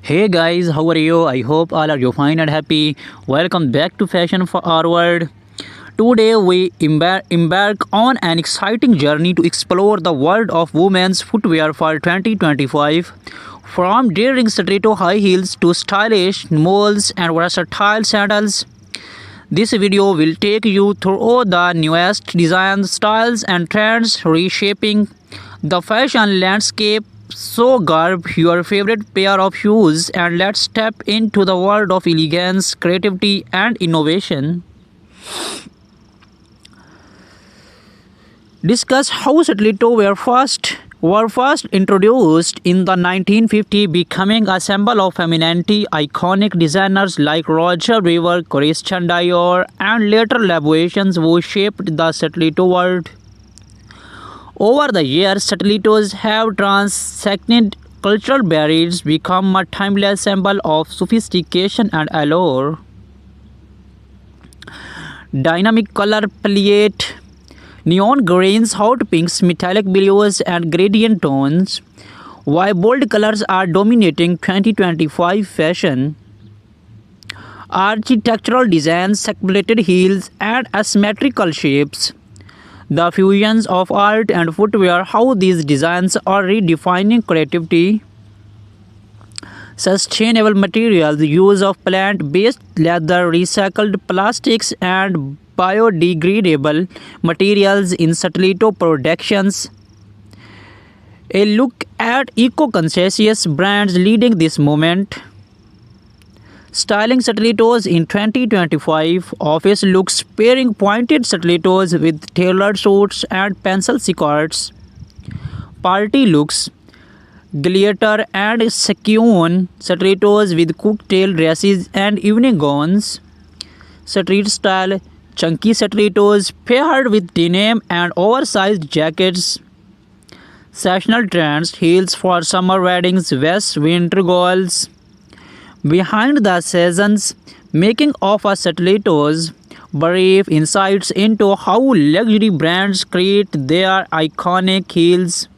Hey guys, how are you? I hope all are you fine and happy. Welcome back to Fashion Forward. Today we embark on an exciting journey to explore the world of women's footwear for 2025. From daring stiletto high heels to stylish moles and versatile sandals, this video will take you through the newest designs, styles, and trends reshaping the fashion landscape. So, grab your favorite pair of shoes and let's step into the world of elegance, creativity, and innovation. Discuss how stiletto were first introduced in the 1950s, becoming a symbol of femininity. Iconic designers like Roger Weaver, Christian Dior, and later Labuations who shaped the stiletto world. Over the years, stilettos have transcended cultural barriers, become a timeless symbol of sophistication and allure. Dynamic color palette, neon greens, hot pinks, metallic blues, and gradient tones. While bold colors are dominating 2025 fashion, architectural designs, separated heels, and asymmetrical shapes. The fusions of art and footwear, how these designs are redefining creativity. Sustainable materials, use of plant-based leather, recycled plastics, and biodegradable materials in stiletto productions. A look at eco-conscious brands leading this movement. Styling stilettos in 2025, office looks pairing pointed stilettos with tailored suits and pencil skirts. Party looks, glitter and sequin stilettos with cocktail dresses and evening gowns. Street style, chunky stilettos paired with denim and oversized jackets. Seasonal trends, heels for summer weddings, vests, winter goals. Behind the seasons, making of a stilettos, brief insights into how luxury brands create their iconic heels,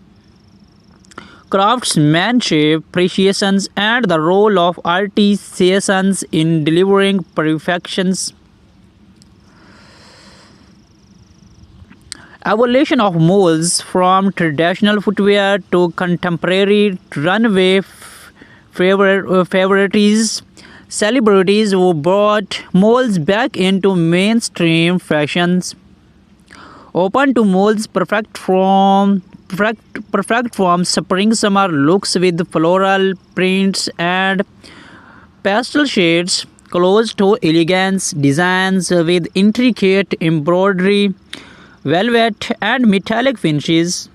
craftsmanship, precisions, and the role of artisans in delivering perfections. Evolution of moles from traditional footwear to contemporary runway favorites, celebrities who brought moles back into mainstream fashions, open to moles perfect from spring summer looks with floral prints and pastel shades, close to elegance designs with intricate embroidery, velvet and metallic finishes.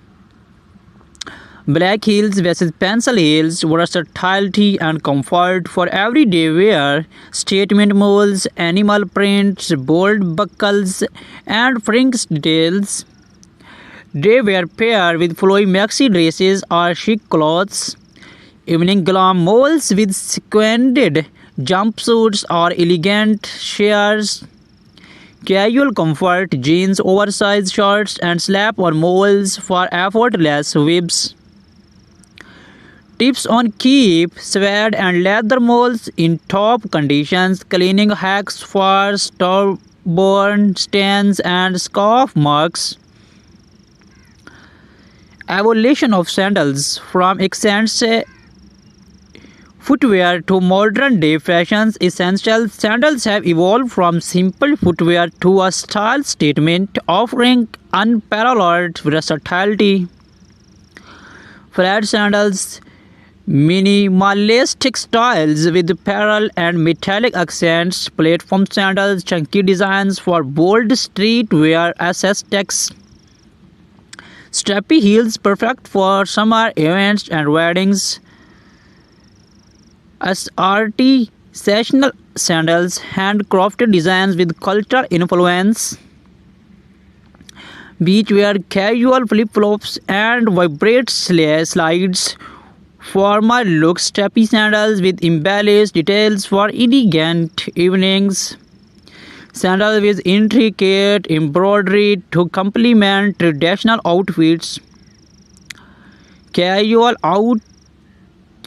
Black heels versus pencil heels, versatility and comfort for everyday wear, statement molds, animal prints, bold buckles, and fringe details. They were paired with flowy maxi dresses or chic clothes. Evening glam molds with sequined jumpsuits or elegant shears. Casual comfort, jeans, oversized shorts, and slap-on molds for effortless whips. Tips on keep suede and leather molds in top conditions, cleaning hacks for stubborn stains and scuff marks. Evolution of sandals, from accents footwear to modern day fashions essentials, sandals have evolved from simple footwear to a style statement offering unparalleled versatility. Flat sandals, minimalistic styles with pearl and metallic accents, platform sandals, chunky designs for bold streetwear aesthetics, strappy heels perfect for summer events and weddings, as artisanal sandals, handcrafted designs with cultural influence, beachwear, casual flip-flops, and vibrant slides. Formal looks, strappy sandals with embellished details for elegant evenings. Sandals with intricate embroidery to complement traditional outfits. Casual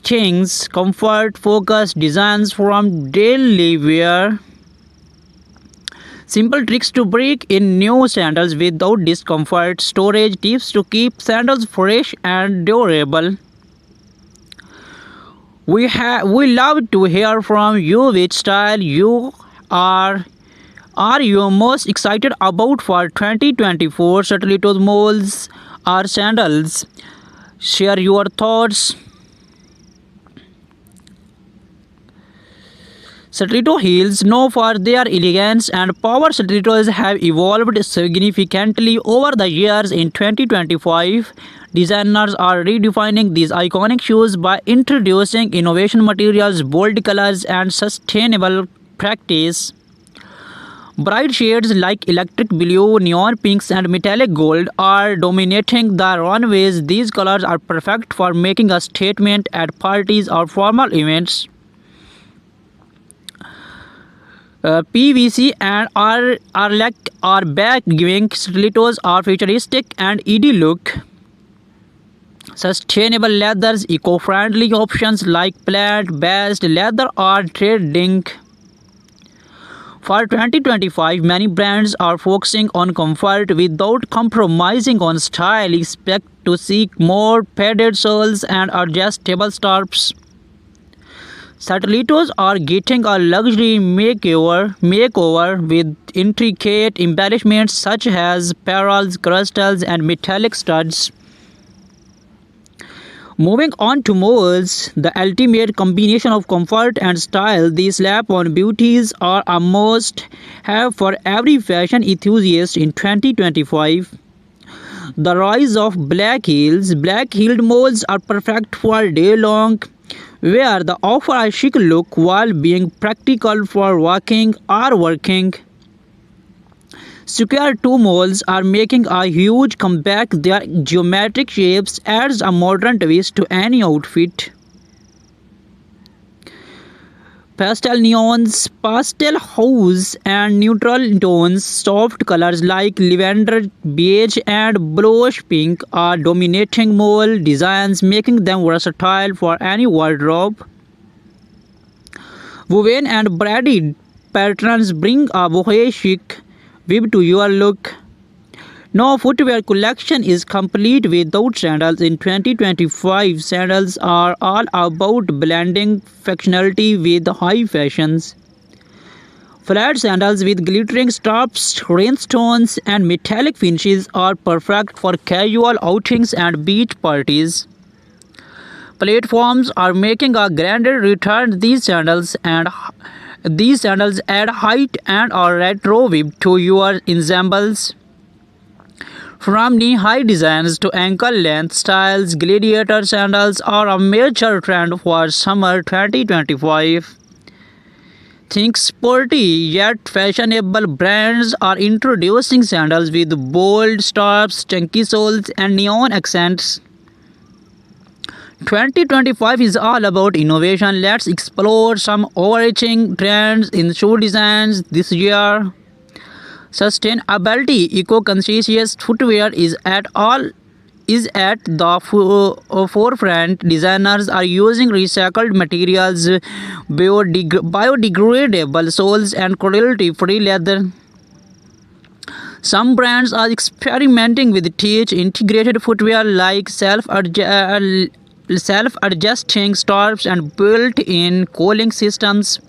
things, comfort-focused designs from daily wear. Simple tricks to break in new sandals without discomfort. Storage tips to keep sandals fresh and durable. We love to hear from you which style you are you most excited about for 2024 stilettos, molds or sandals. Share your thoughts. Stiletto heels, known for their elegance and power, stilettos have evolved significantly over the years. In 2025, designers are redefining these iconic shoes by introducing innovation materials, bold colors, and sustainable practice. Bright shades like electric blue, neon pinks, and metallic gold are dominating the runways. These colors are perfect for making a statement at parties or formal events. PVC and are back, giving stilettos a futuristic and ED look. Sustainable leathers, eco-friendly options like plant-based leather are trending. For 2025, many brands are focusing on comfort without compromising on style. Expect to see more padded soles and adjustable straps. Stilettos are getting a luxury makeover with intricate embellishments such as pearls, crystals, and metallic studs. Moving on to molds, the ultimate combination of comfort and style. These slap-on beauties are a must-have for every fashion enthusiast in 2025. The rise of black heels. Black-heeled molds are perfect for day-long wear. They offer a chic look while being practical for walking or working. Square toe molds are making a huge comeback. Their geometric shapes adds a modern twist to any outfit. Pastel neons, pastel hues, and neutral tones, soft colors like lavender, beige, and bluish pink are dominating mole designs, making them versatile for any wardrobe. Woven and braided patterns bring a boho chic vibe to your look. No footwear collection is complete without sandals. In 2025, sandals are all about blending functionality with high fashions. Flat sandals with glittering straps, rhinestones, and metallic finishes are perfect for casual outings and beach parties. Platforms are making a grander return. These sandals add height and a retro vibe to your ensembles. From knee-high designs to ankle-length styles, gladiator sandals are a major trend for summer 2025. Think sporty yet fashionable brands are introducing sandals with bold straps, chunky soles, and neon accents. 2025 is all about innovation. Let's explore some overarching trends in shoe designs this year. Sustainability, eco-conscious footwear is at the forefront. Designers are using recycled materials, biodegradable soles, and cruelty-free leather. Some brands are experimenting with integrated footwear like self-adjusting straps and built-in cooling systems.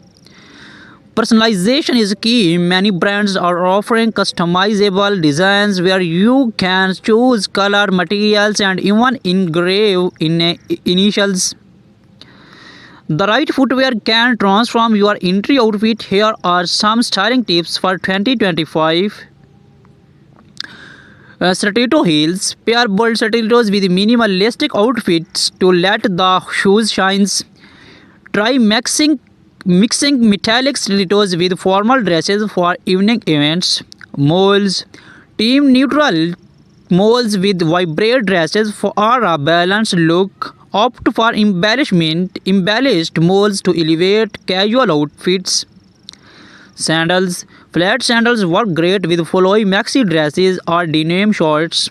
Personalization is key. Many brands are offering customizable designs where you can choose color, materials, and even engrave initials. The right footwear can transform your entry outfit. Here are some styling tips for 2025. Stiletto heels. Pair bold stilettos with minimalistic outfits to let the shoes shine. Try mixing metallic stilettos with formal dresses for evening events. Molds. Team neutral molds with vibrant dresses for a balanced look. Opt for embellished molds to elevate casual outfits. Sandals. Flat sandals work great with flowy maxi dresses or denim shorts.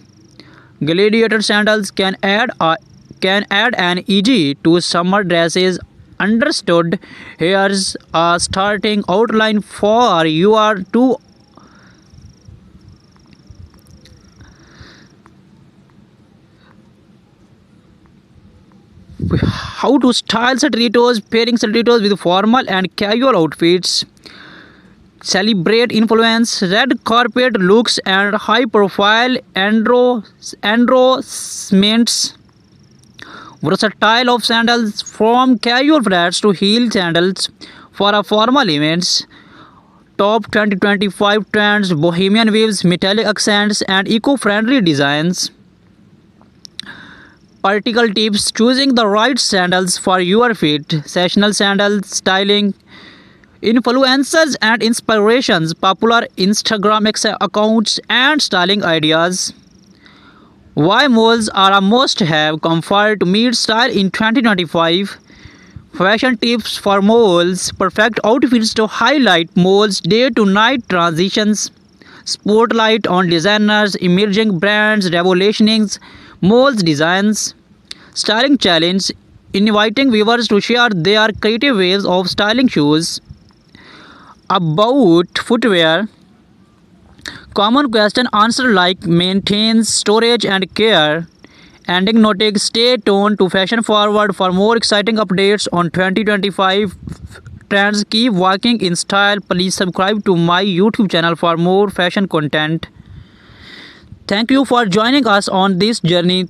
Gladiator sandals can add a can add an easy to summer dresses. Understood. Here's a starting outline for your two. How to style stilettos, pairing stilettos with formal and casual outfits. Celebrate influence, red carpet looks, and high profile endorsements. Versatile of sandals from casual flats to heel sandals for a formal events. Top 2025 trends, bohemian waves, metallic accents, and eco-friendly designs. Practical tips, choosing the right sandals for your feet, sessional sandal styling, influencers and inspirations, popular Instagram accounts, and styling ideas. Why malls are a must have, comfort to meet style in 2025. Fashion tips for malls, perfect outfits to highlight malls' day to night transitions. Spotlight on designers, emerging brands, revolutioning malls designs. Styling challenge, inviting viewers to share their creative ways of styling shoes. About footwear, common question answer like maintains storage and care. Ending noting, stay tuned to Fashion Forward for more exciting updates on 2025 trends. Keep walking in style. Please subscribe to my YouTube channel for more fashion content. Thank you for joining us on this journey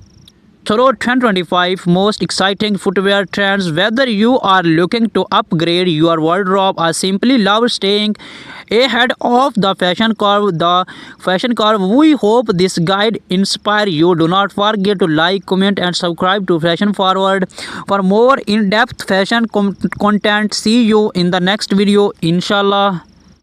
through 2025 most exciting footwear trends. Whether you are looking to upgrade your wardrobe or simply love staying ahead of the fashion curve, we hope this guide inspire you. Do not forget to like, comment, and subscribe to Fashion Forward for more in-depth fashion content. See you in the next video, inshallah.